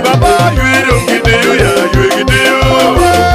Baba, you don't get you, yeah, you get you.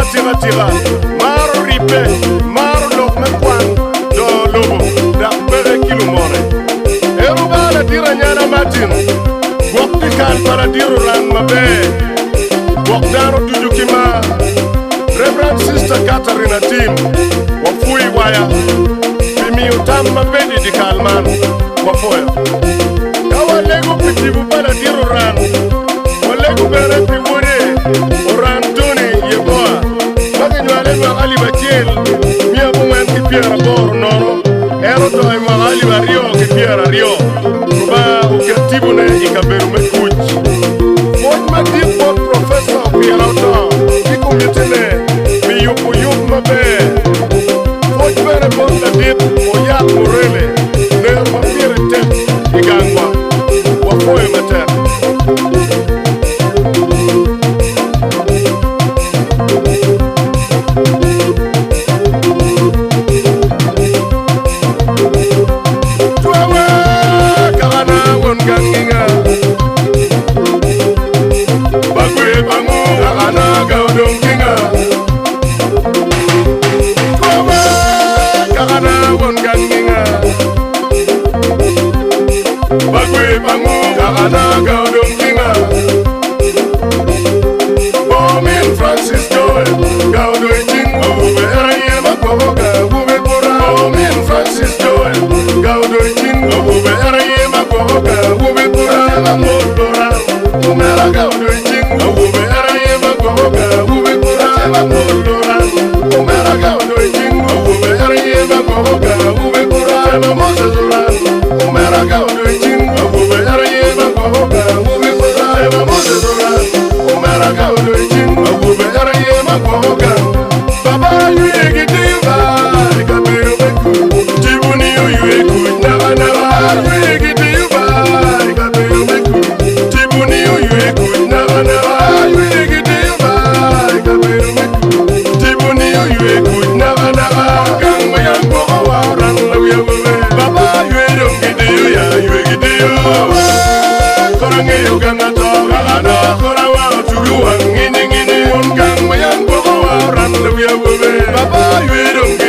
tira maro ripe maro lok me kwan do lobo da bere kilo more eru bala tira nyana matin wakti kan para diru ran mabe waktaro dujukima Reverend Sister Catherine Tim wafui waya pimi utam mabedi di kalman wafoya kawa lego pitibu bala diru ran walego bere piwone oran toni yeboa magi nyale ma ali bakiel mia bumen ki piera bor noro ero to ay ma ali rio ki piera rio kuba ukatibu ne ikaberu me kuch foj ma di por professor piera to ikumyetene mi yupu yup mabe foj bere bon la dit o yak murele ne ma piera tet igangwa wafoye mater Baba, you